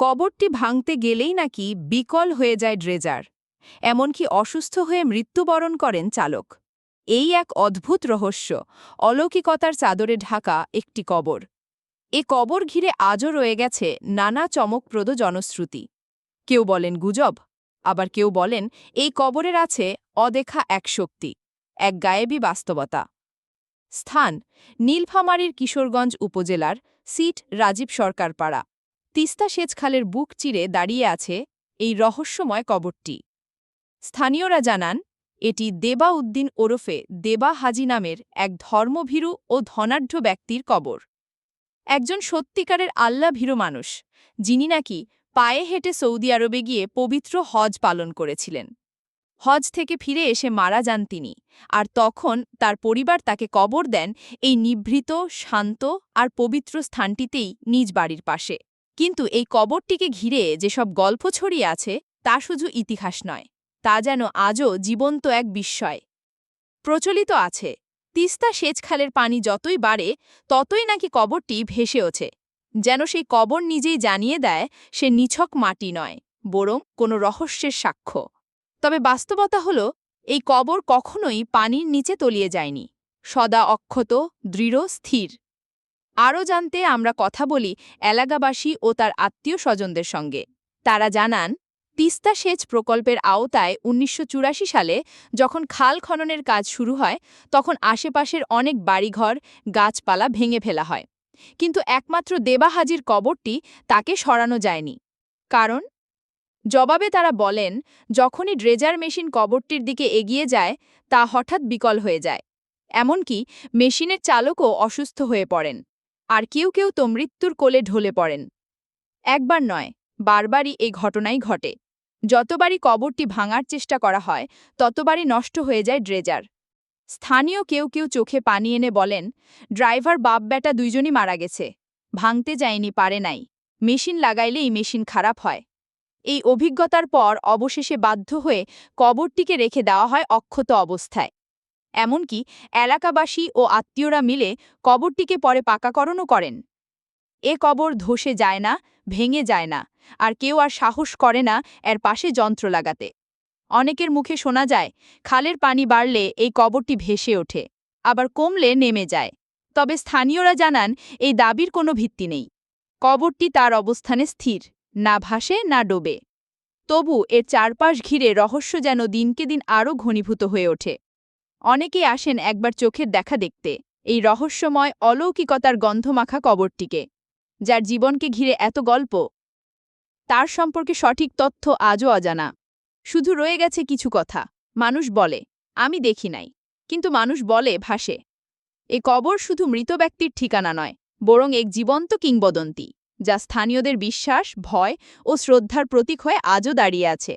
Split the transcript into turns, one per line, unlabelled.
কবরটি ভাঙতে গেলেই নাকি বিকল হয়ে যায় ড্রেজার, এমনকি অসুস্থ হয়ে মৃত্যুবরণ করেন চালক। এই এক অদ্ভুত রহস্য, অলৌকিকতার চাদরে ঢাকা একটি কবর। এ কবর ঘিরে আজও রয়ে গেছে নানা চমকপ্রদ জনশ্রুতি। কেউ বলেন গুজব, আবার কেউ বলেন এই কবরের আছে অদেখা এক শক্তি, এক গায়েবী বাস্তবতা। স্থান: নীলফামারীর কিশোরগঞ্জ উপজেলার সিট রাজীব সরকার পাড়া। তিস্তা সেচ খালের বুক চিরে দাঁড়িয়ে আছে এই রহস্যময় কবরটি। স্থানীয়রা জানান, এটি দেবা উদ্দিন ওরফে দেবা হাজি নামের এক ধর্মভীরু ও ধনাঢ্য ব্যক্তির কবর। একজন সত্যিকারের আল্লাভীরু মানুষ, যিনি নাকি পায়ে হেঁটে সৌদি আরবে গিয়ে পবিত্র হজ পালন করেছিলেন। হজ থেকে ফিরে এসে মারা যান তিনি, আর তখন তার পরিবার তাকে কবর দেন এই নিভৃত, শান্ত আর পবিত্র স্থানটিতেই, নিজ বাড়ির পাশে। কিন্তু এই কবরটিকে ঘিরে যেসব গল্প ছড়িয়ে আছে তা শুধু ইতিহাস নয়, তা যেন আজও জীবন্ত এক বিস্ময়। প্রচলিত আছে, তিস্তা সেচ খালের পানি যতই বাড়ে ততই নাকি কবরটি ভেসে ওঠে, যেন সেই কবর নিজেই জানিয়ে দেয় সে নিছক মাটি নয়, বরং কোনো রহস্যের সাক্ষ্য। তবে বাস্তবতা হল, এই কবর কখনোই পানির নিচে তলিয়ে যায়নি, সদা অক্ষত, দৃঢ়, স্থির। আরও জানতে আমরা কথা বলি এলাকাবাসী ও তার আত্মীয় স্বজনদের সঙ্গে। তারা জানান, তিস্তা সেচ প্রকল্পের আওতায় ১৯৮৪ সালে যখন খাল খননের কাজ শুরু হয়, তখন আশেপাশের অনেক বাড়িঘর, গাছপালা ভেঙে ফেলা হয়। কিন্তু একমাত্র দেবা হাজির কবরটি, তাকে সরানো যায়নি। কারণ? জবাবে তারা বলেন, যখনই ড্রেজার মেশিন কবরটির দিকে এগিয়ে যায়, তা হঠাৎ বিকল হয়ে যায়। এমনকি মেশিনের চালকও অসুস্থ হয়ে পড়েন, আর কেউ কেউ তো মৃত্যুর কোলে ঢলে পড়েন। একবার নয়, বারবারই এই ঘটনাই ঘটে। যতবারই কবরটি ভাঙার চেষ্টা করা হয়, ততবারই নষ্ট হয়ে যায় ড্রেজার। স্থানীয় কেউ কেউ চোখে পানি এনে বলেন, ড্রাইভার বাপ বেটা দুইজনই মারা গেছে, ভাঙতে যায়নি, পারে নাই, মেশিন লাগাইলেই মেশিন খারাপ হয়। এই অভিজ্ঞতার পর অবশেষে বাধ্য হয়ে কবরটিকে রেখে দেওয়া হয় অক্ষত অবস্থায়। এমনকি এলাকাবাসী ও আত্মীয়রা মিলে কবরটিকে পরে পাকাকরণও করেন। এ কবর ধসে যায় না, ভেঙে যায় না, আর কেউ আর সাহস করে না এর পাশে যন্ত্র লাগাতে। অনেকের মুখে শোনা যায়, খালের পানি বাড়লে এই কবরটি ভেসে ওঠে, আবার কমলে নেমে যায়। তবে স্থানীয়রা জানান, এই দাবির কোনো ভিত্তি নেই। কবরটি তার অবস্থানে স্থির, না ভাসে না ডোবে। তবু এর চারপাশ ঘিরে রহস্য যেন দিনকে দিন আরও ঘনীভূত হয়ে ওঠে। অনেকেই আসেন একবার চোখের দেখা দেখতে এই রহস্যময় অলৌকিকতার গন্ধমাখা কবরটিকে, যার জীবনকে ঘিরে এত গল্প। তার সম্পর্কে সঠিক তথ্য আজও অজানা। শুধু রয়ে গেছে কিছু কথা। মানুষ বলে, আমি দেখি নাই, কিন্তু মানুষ বলে ভাসে। এ কবর শুধু মৃত ব্যক্তির ঠিকানা নয়, বরং এক জীবন্ত কিংবদন্তি, যা স্থানীয়দের বিশ্বাস, ভয় ও শ্রদ্ধার প্রতীক হয়ে আজও দাঁড়িয়ে আছে।